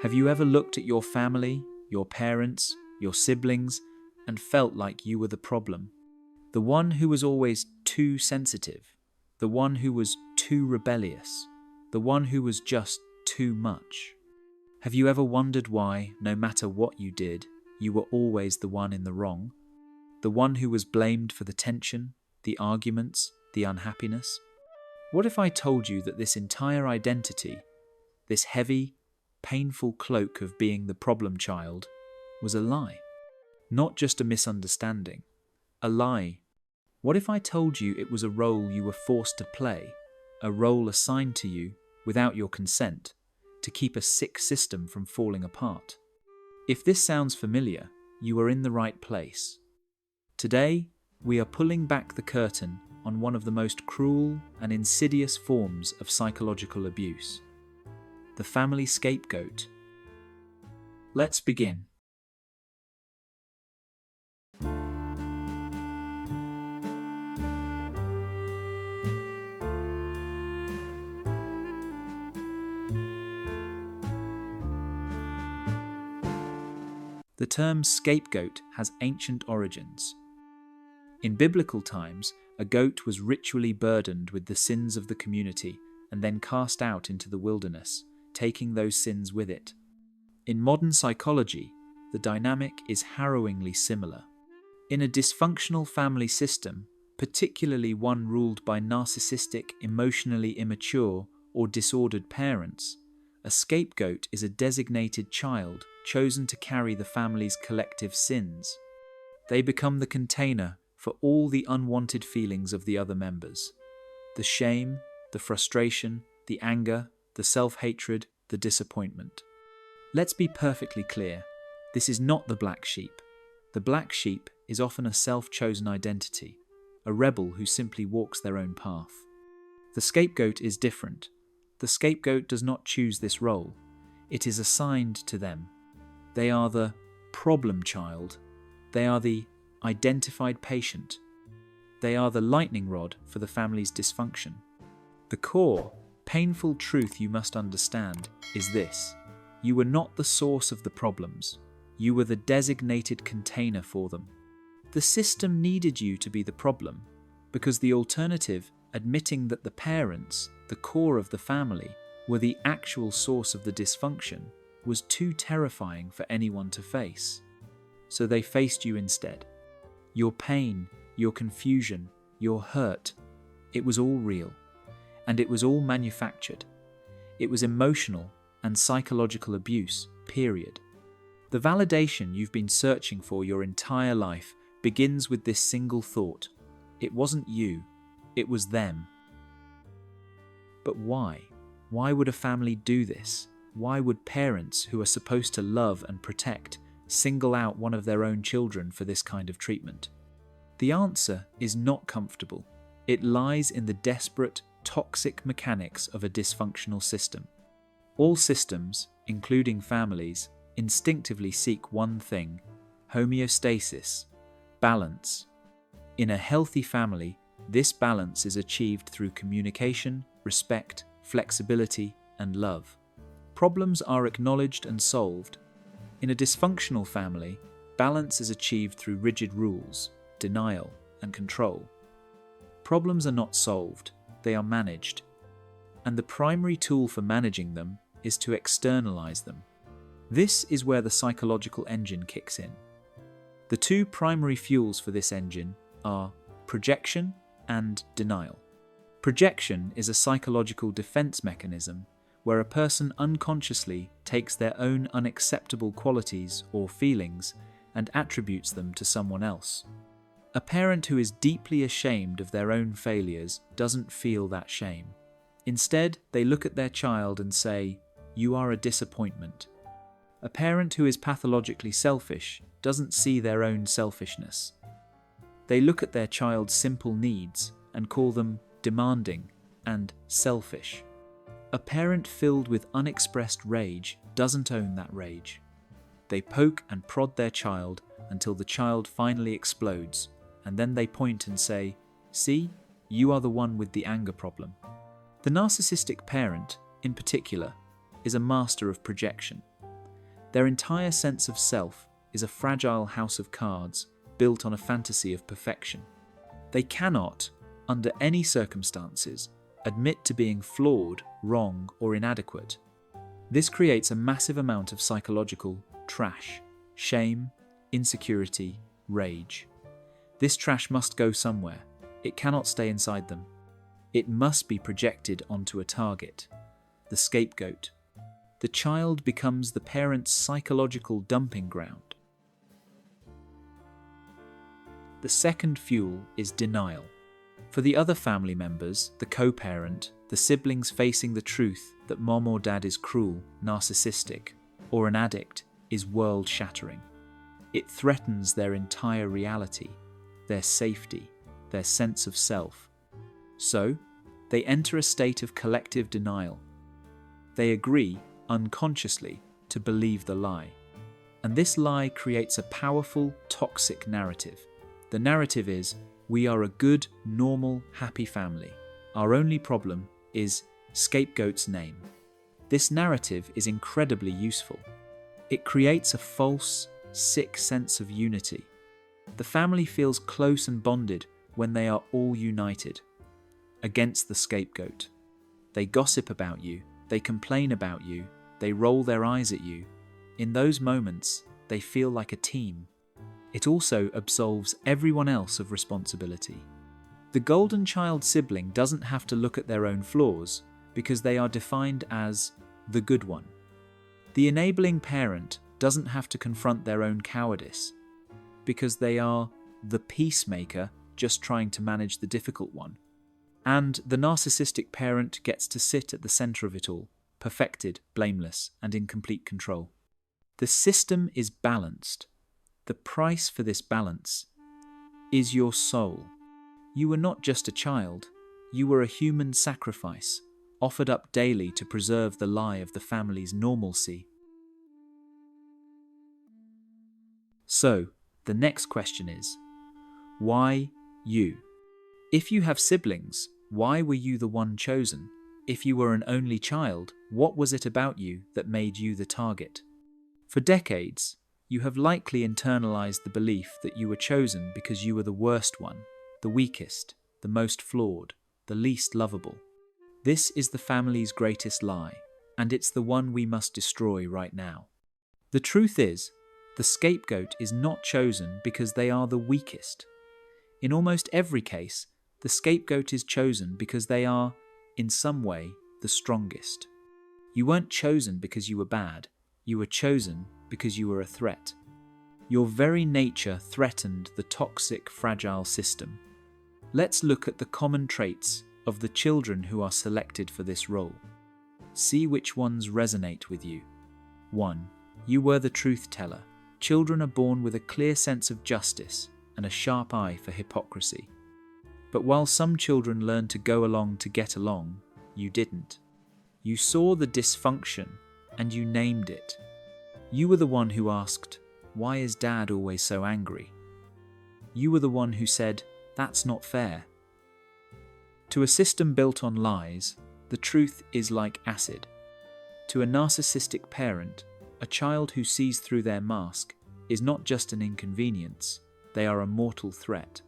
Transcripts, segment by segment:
Have you ever looked at your family, your parents, your siblings, and felt like you were the problem? The one who was always too sensitive, the one who was too rebellious, the one who was just too much. Have you ever wondered why, no matter what you did, you were always the one in the wrong? The one who was blamed for the tension, the arguments, the unhappiness? What if I told you that this entire identity, this heavy, painful cloak of being the problem child, was a lie? Not just a misunderstanding, a lie. What if I told you it was a role you were forced to play, a role assigned to you without your consent, to keep a sick system from falling apart? If this sounds familiar, you are in the right place. Today, we are pulling back the curtain on one of the most cruel and insidious forms of psychological abuse: the family scapegoat. Let's begin. The term scapegoat has ancient origins. In biblical times, a goat was ritually burdened with the sins of the community and then cast out into the wilderness, taking those sins with it. In modern psychology, the dynamic is harrowingly similar. In a dysfunctional family system, particularly one ruled by narcissistic, emotionally immature, or disordered parents, a scapegoat is a designated child chosen to carry the family's collective sins. They become the container for all the unwanted feelings of the other members: the shame, the frustration, the anger, the self-hatred, the disappointment. Let's be perfectly clear, this is not the black sheep. The black sheep is often a self-chosen identity, a rebel who simply walks their own path. The scapegoat is different. The scapegoat does not choose this role. It is assigned to them. They are the problem child. They are the identified patient. They are the lightning rod for the family's dysfunction. The core, painful truth you must understand is this: you were not the source of the problems. You were the designated container for them. The system needed you to be the problem, because the alternative, admitting that the parents, the core of the family, were the actual source of the dysfunction, was too terrifying for anyone to face. So they faced you instead. Your pain, your confusion, your hurt, it was all real. And it was all manufactured. It was emotional and psychological abuse, period. The validation you've been searching for your entire life begins with this single thought: it wasn't you, it was them. But why? Why would a family do this? Why would parents, who are supposed to love and protect, single out one of their own children for this kind of treatment? The answer is not comfortable. It lies in the desperate, toxic mechanics of a dysfunctional system. All systems, including families, instinctively seek one thing: homeostasis, balance. In a healthy family, this balance is achieved through communication, respect, flexibility, and love. Problems are acknowledged and solved. In a dysfunctional family, balance is achieved through rigid rules, denial, and control. Problems are not solved, they are managed. And the primary tool for managing them is to externalize them. This is where the psychological engine kicks in. The two primary fuels for this engine are projection and denial. Projection is a psychological defense mechanism where a person unconsciously takes their own unacceptable qualities or feelings and attributes them to someone else. A parent who is deeply ashamed of their own failures doesn't feel that shame. Instead, they look at their child and say, "You are a disappointment." A parent who is pathologically selfish doesn't see their own selfishness. They look at their child's simple needs and call them demanding and selfish. A parent filled with unexpressed rage doesn't own that rage. They poke and prod their child until the child finally explodes, and then they point and say, "See, you are the one with the anger problem." The narcissistic parent, in particular, is a master of projection. Their entire sense of self is a fragile house of cards built on a fantasy of perfection. They cannot, under any circumstances, admit to being flawed, wrong, or inadequate. This creates a massive amount of psychological trash, shame, insecurity, rage. This trash must go somewhere. It cannot stay inside them. It must be projected onto a target, the scapegoat. The child becomes the parent's psychological dumping ground. The second fuel is denial. For the other family members, the co-parent, the siblings facing the truth that mom or dad is cruel, narcissistic, or an addict is world-shattering. It threatens their entire reality, their safety, their sense of self. So, they enter a state of collective denial. They agree, unconsciously, to believe the lie. And this lie creates a powerful, toxic narrative. The narrative is, we are a good, normal, happy family. Our only problem is scapegoat's name. This narrative is incredibly useful. It creates a false, sick sense of unity. The family feels close and bonded when they are all united against the scapegoat. They gossip about you, they complain about you, they roll their eyes at you. In those moments, they feel like a team. It also absolves everyone else of responsibility. The golden child sibling doesn't have to look at their own flaws because they are defined as the good one. The enabling parent doesn't have to confront their own cowardice because they are the peacemaker just trying to manage the difficult one. And the narcissistic parent gets to sit at the center of it all, perfected, blameless, and in complete control. The system is balanced. The price for this balance is your soul. You were not just a child, you were a human sacrifice, offered up daily to preserve the lie of the family's normalcy. So, the next question is, why you? If you have siblings, why were you the one chosen? If you were an only child, what was it about you that made you the target? For decades, you have likely internalized the belief that you were chosen because you were the worst one, the weakest, the most flawed, the least lovable. This is the family's greatest lie, and it's the one we must destroy right now. The truth is, the scapegoat is not chosen because they are the weakest. In almost every case, the scapegoat is chosen because they are, in some way, the strongest. You weren't chosen because you were bad. You were chosen because you were a threat. Your very nature threatened the toxic, fragile system. Let's look at the common traits of the children who are selected for this role. See which ones resonate with you. 1. You were the truth teller. Children are born with a clear sense of justice and a sharp eye for hypocrisy. But while some children learn to go along to get along, you didn't. You saw the dysfunction and you named it. You were the one who asked, "Why is Dad always so angry?" You were the one who said, "That's not fair." To a system built on lies, the truth is like acid. To a narcissistic parent, a child who sees through their mask is not just an inconvenience, they are a mortal threat.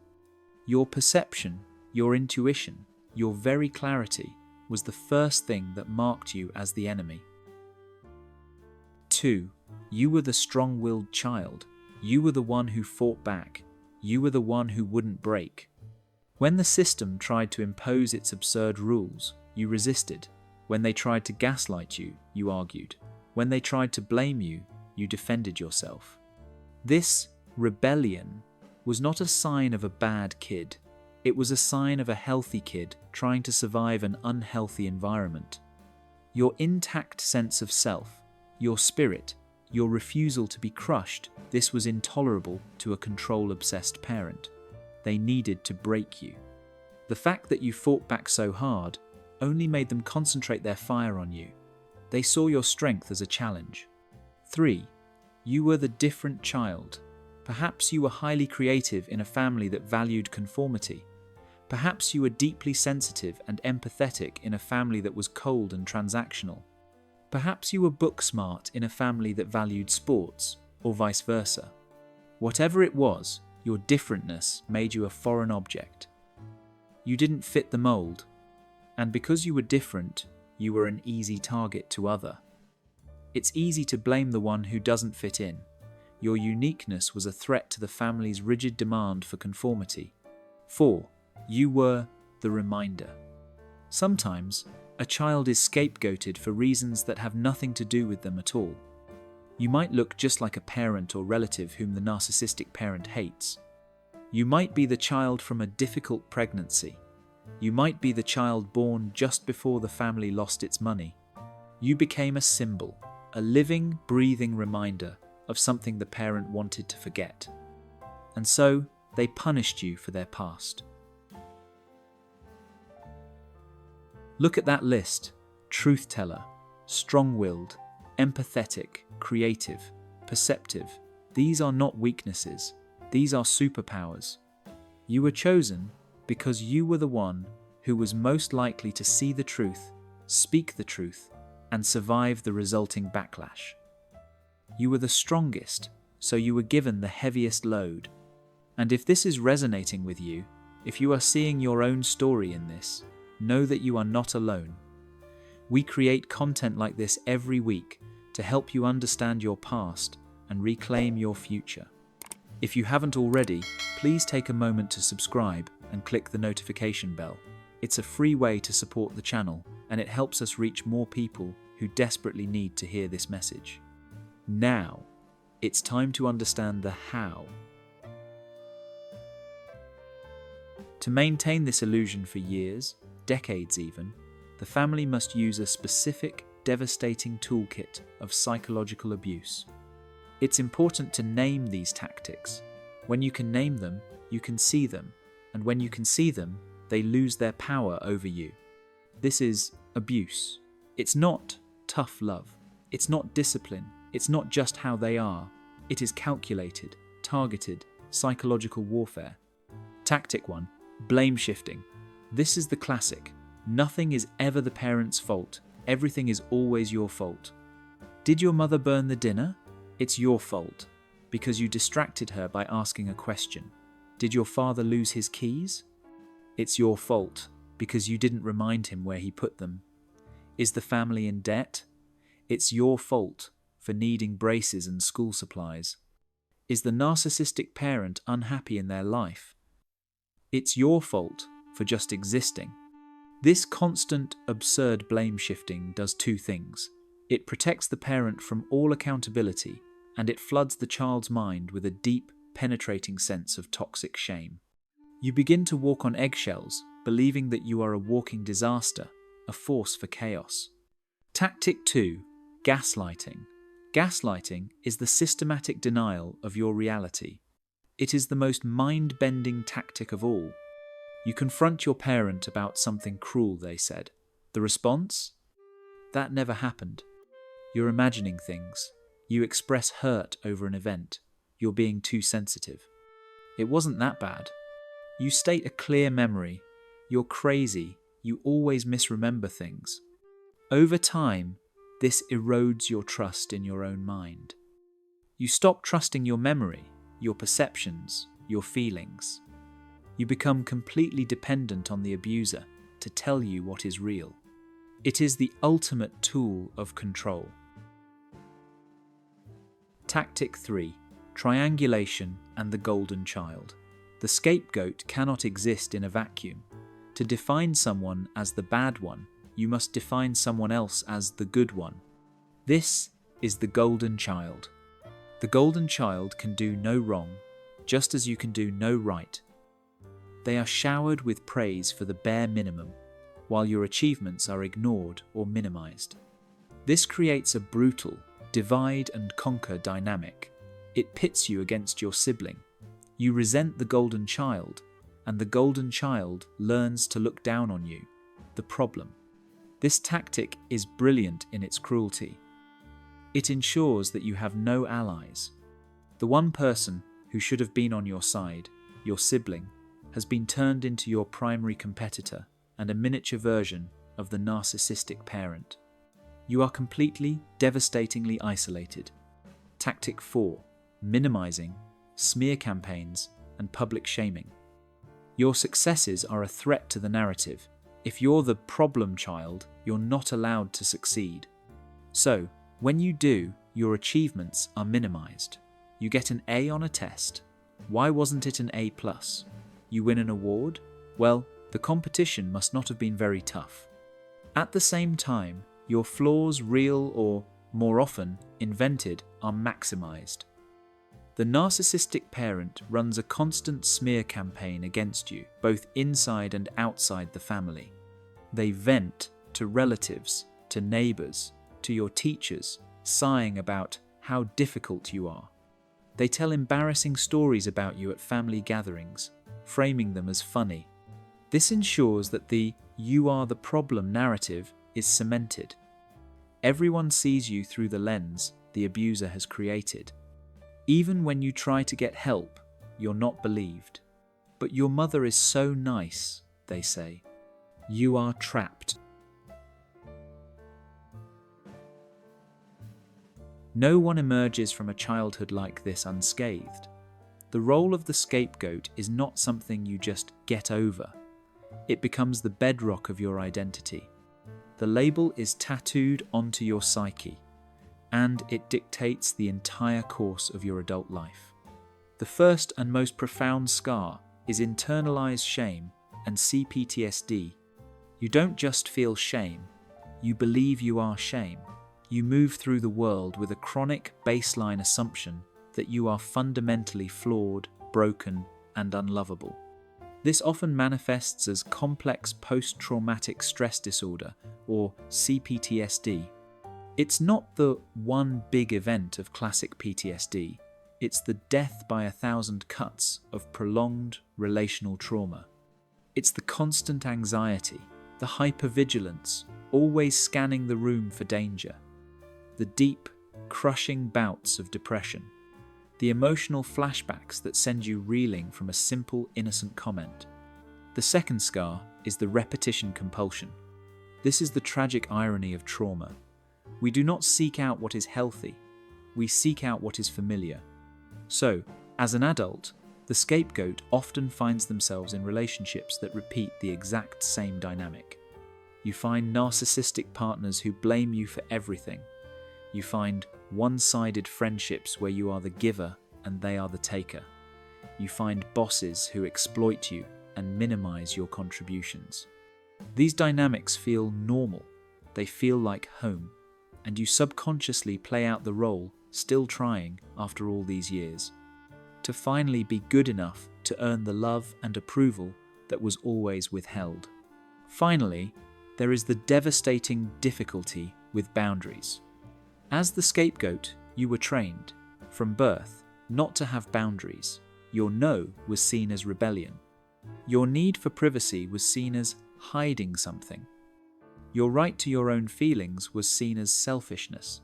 Your perception, your intuition, your very clarity was the first thing that marked you as the enemy. 2. You were the strong-willed child. You were the one who fought back. You were the one who wouldn't break. When the system tried to impose its absurd rules, you resisted. When they tried to gaslight you, you argued. When they tried to blame you, you defended yourself. This rebellion was not a sign of a bad kid. It was a sign of a healthy kid trying to survive an unhealthy environment. Your intact sense of self, your spirit, your refusal to be crushed, this was intolerable to a control-obsessed parent. They needed to break you. The fact that you fought back so hard only made them concentrate their fire on you. They saw your strength as a challenge. 3. You were the different child. Perhaps you were highly creative in a family that valued conformity. Perhaps you were deeply sensitive and empathetic in a family that was cold and transactional. Perhaps you were book smart in a family that valued sports, or vice versa. Whatever it was, your differentness made you a foreign object. You didn't fit the mold, and because you were different, you were an easy target to other. It's easy to blame the one who doesn't fit in. Your uniqueness was a threat to the family's rigid demand for conformity. 4. You were the reminder. Sometimes, a child is scapegoated for reasons that have nothing to do with them at all. You might look just like a parent or relative whom the narcissistic parent hates. You might be the child from a difficult pregnancy. You might be the child born just before the family lost its money. You became a symbol, a living, breathing reminder of something the parent wanted to forget. And so, they punished you for their past. Look at that list: truth-teller, strong-willed, empathetic, creative, perceptive. These are not weaknesses. These are superpowers. You were chosen because you were the one who was most likely to see the truth, speak the truth, and survive the resulting backlash. You were the strongest, so you were given the heaviest load. And if this is resonating with you, if you are seeing your own story in this, know that you are not alone. We create content like this every week to help you understand your past and reclaim your future. If you haven't already, please take a moment to subscribe and click the notification bell. It's a free way to support the channel, and it helps us reach more people who desperately need to hear this message. Now, it's time to understand the how. To maintain this illusion for years, decades even, the family must use a specific, devastating toolkit of psychological abuse. It's important to name these tactics. When you can name them, you can see them, and when you can see them, they lose their power over you. This is abuse. It's not tough love. It's not discipline. It's not just how they are. It is calculated, targeted, psychological warfare. Tactic 1. Blame shifting. This is the classic. Nothing is ever the parent's fault. Everything is always your fault. Did your mother burn the dinner? It's your fault, because you distracted her by asking a question. Did your father lose his keys? It's your fault, because you didn't remind him where he put them. Is the family in debt? It's your fault for needing braces and school supplies. Is the narcissistic parent unhappy in their life? It's your fault for just existing. This constant, absurd blame shifting does two things. It protects the parent from all accountability, and it floods the child's mind with a deep, penetrating sense of toxic shame. You begin to walk on eggshells, believing that you are a walking disaster, a force for chaos. Tactic 2. Gaslighting. Gaslighting is the systematic denial of your reality. It is the most mind-bending tactic of all. You confront your parent about something cruel they said. The response? That never happened. You're imagining things. You express hurt over an event. You're being too sensitive. It wasn't that bad. You state a clear memory. You're crazy. You always misremember things. Over time, this erodes your trust in your own mind. You stop trusting your memory, your perceptions, your feelings. You become completely dependent on the abuser to tell you what is real. It is the ultimate tool of control. Tactic 3. Triangulation and the golden child. The scapegoat cannot exist in a vacuum. To define someone as the bad one, you must define someone else as the good one. This is the golden child. The golden child can do no wrong, just as you can do no right. They are showered with praise for the bare minimum, while your achievements are ignored or minimized. This creates a brutal, divide and conquer dynamic. It pits you against your sibling. You resent the golden child, and the golden child learns to look down on you, the problem. This tactic is brilliant in its cruelty. It ensures that you have no allies. The one person who should have been on your side, your sibling, has been turned into your primary competitor and a miniature version of the narcissistic parent. You are completely, devastatingly isolated. Tactic 4. Minimizing, smear campaigns, and public shaming. Your successes are a threat to the narrative. If you're the problem child, you're not allowed to succeed. So, when you do, your achievements are minimized. You get an A on a test. Why wasn't it an A+? You win an award? Well, the competition must not have been very tough. At the same time, your flaws, real or, more often, invented, are maximized. The narcissistic parent runs a constant smear campaign against you, both inside and outside the family. They vent to relatives, to neighbors, to your teachers, sighing about how difficult you are. They tell embarrassing stories about you at family gatherings, framing them as funny. This ensures that the "you are the problem" narrative is cemented. Everyone sees you through the lens the abuser has created. Even when you try to get help, you're not believed. But your mother is so nice, they say. You are trapped. No one emerges from a childhood like this unscathed. The role of the scapegoat is not something you just get over. It becomes the bedrock of your identity. The label is tattooed onto your psyche, and it dictates the entire course of your adult life. The first and most profound scar is internalized shame and C-PTSD. You don't just feel shame, you believe you are shame. You move through the world with a chronic baseline assumption that you are fundamentally flawed, broken, and unlovable. This often manifests as complex post-traumatic stress disorder, or C-PTSD. It's not the one big event of classic PTSD, it's the death by 1,000 cuts of prolonged relational trauma. It's the constant anxiety, the hypervigilance, always scanning the room for danger, the deep, crushing bouts of depression, the emotional flashbacks that send you reeling from a simple, innocent comment. The second scar is the repetition compulsion. This is the tragic irony of trauma. We do not seek out what is healthy, we seek out what is familiar. So, as an adult, the scapegoat often finds themselves in relationships that repeat the exact same dynamic. You find narcissistic partners who blame you for everything. You find one-sided friendships where you are the giver and they are the taker. You find bosses who exploit you and minimize your contributions. These dynamics feel normal, they feel like home, and you subconsciously play out the role, still trying after all these years, to finally be good enough to earn the love and approval that was always withheld. Finally, there is the devastating difficulty with boundaries. As the scapegoat, you were trained, from birth, not to have boundaries. Your no was seen as rebellion. Your need for privacy was seen as hiding something. Your right to your own feelings was seen as selfishness.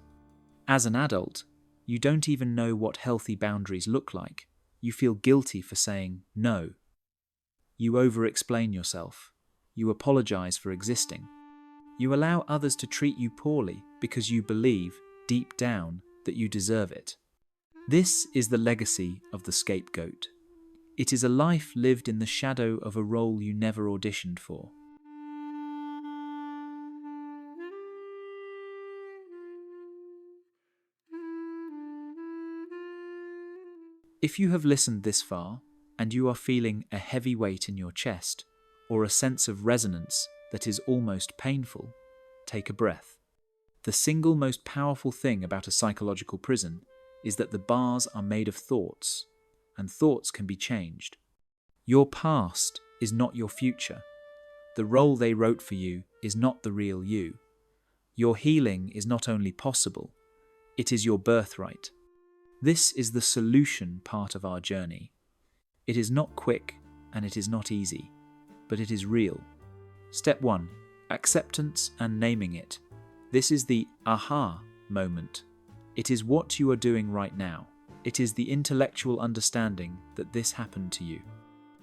As an adult, you don't even know what healthy boundaries look like. You feel guilty for saying no. You over-explain yourself. You apologize for existing. You allow others to treat you poorly because you believe, deep down, that you deserve it. This is the legacy of the scapegoat. It is a life lived in the shadow of a role you never auditioned for. If you have listened this far, and you are feeling a heavy weight in your chest, or a sense of resonance that is almost painful, take a breath. The single most powerful thing about a psychological prison is that the bars are made of thoughts, and thoughts can be changed. Your past is not your future. The role they wrote for you is not the real you. Your healing is not only possible, it is your birthright. This is the solution part of our journey. It is not quick and it is not easy, but it is real. Step 1. Acceptance and naming it. This is the aha moment. It is what you are doing right now. It is the intellectual understanding that this happened to you.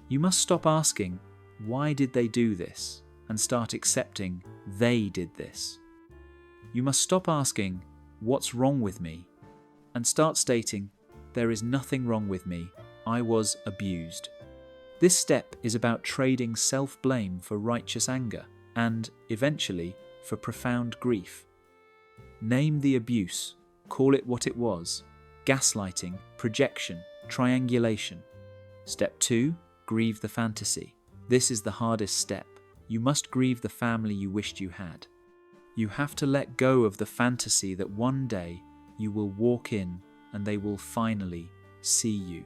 You must stop asking, why did they do this? And start accepting they did this. You must stop asking, "What's wrong with me?" and start stating, "There is nothing wrong with me. I was abused." This step is about trading self-blame for righteous anger and, eventually, for profound grief. Name the abuse, call it what it was: gaslighting, projection, triangulation. Step 2. Grieve the fantasy. This is the hardest step. You must grieve the family you wished you had. You have to let go of the fantasy that one day you will walk in and they will finally see you.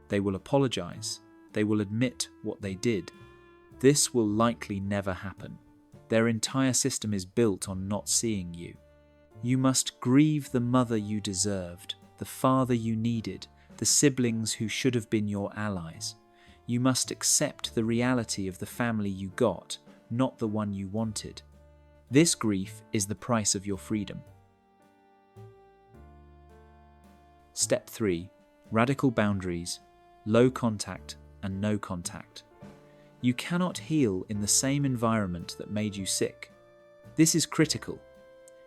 They will apologize. They will admit what they did. This will likely never happen. Their entire system is built on not seeing you. You must grieve the mother you deserved, the father you needed, the siblings who should have been your allies. You must accept the reality of the family you got, not the one you wanted. This grief is the price of your freedom. Step 3. Radical boundaries, low contact and no contact. You cannot heal in the same environment that made you sick. This is critical.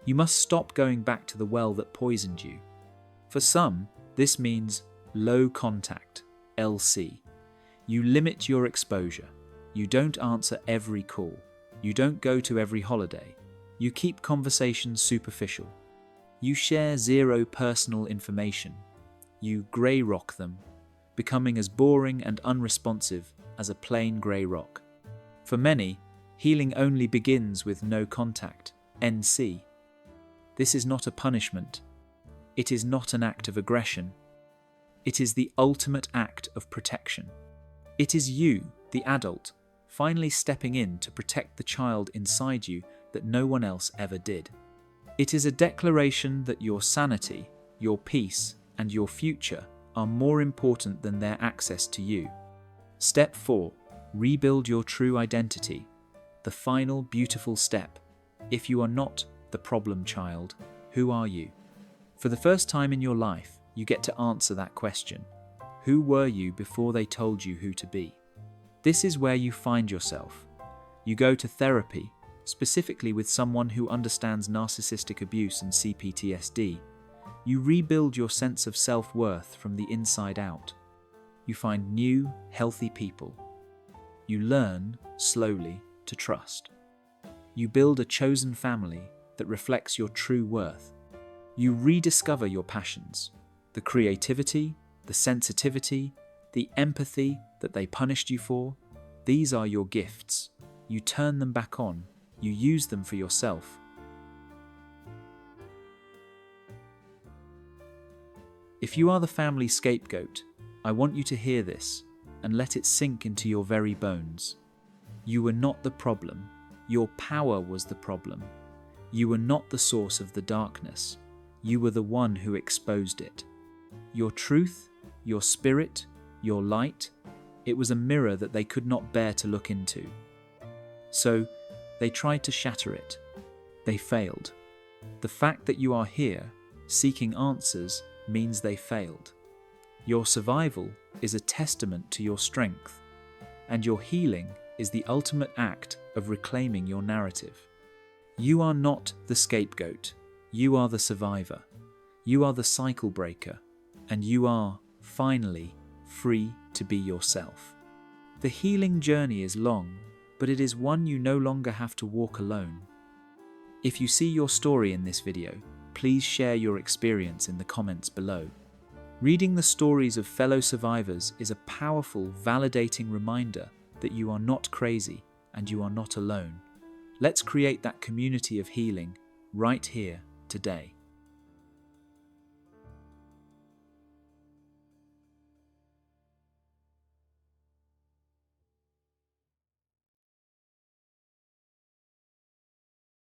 You must stop going back to the well that poisoned you. For some, this means low contact, LC. You limit your exposure. You don't answer every call. You don't go to every holiday. You keep conversations superficial. You share zero personal information. You grey rock them, becoming as boring and unresponsive as a plain grey rock. For many, healing only begins with no contact, NC. This is not a punishment. It is not an act of aggression. It is the ultimate act of protection. It is you, the adult, finally stepping in to protect the child inside you that no one else ever did. It is a declaration that your sanity, your peace, and your future are more important than their access to you. Step 4. Rebuild your true identity. The final beautiful step. If you are not the problem child, who are you? For the first time in your life, you get to answer that question. Who were you before they told you who to be? This is where you find yourself. You go to therapy, specifically with someone who understands narcissistic abuse and C-PTSD. You rebuild your sense of self-worth from the inside out. You find new, healthy people. You learn, slowly, to trust. You build a chosen family that reflects your true worth. You rediscover your passions, the creativity, the sensitivity, the empathy that they punished you for. These are your gifts. You turn them back on. You use them for yourself. If you are the family scapegoat, I want you to hear this and let it sink into your very bones. You were not the problem. Your power was the problem. You were not the source of the darkness. You were the one who exposed it. Your truth, your spirit, your light, it was a mirror that they could not bear to look into. So, they tried to shatter it. They failed. The fact that you are here, seeking answers, means they failed. Your survival is a testament to your strength, and your healing is the ultimate act of reclaiming your narrative. You are not the scapegoat. You are the survivor. You are the cycle breaker, and you are, finally, free to be yourself. The healing journey is long, but it is one you no longer have to walk alone. If you see your story in this video, please share your experience in the comments below. Reading the stories of fellow survivors is a powerful, validating reminder that you are not crazy and you are not alone. Let's create that community of healing right here, today.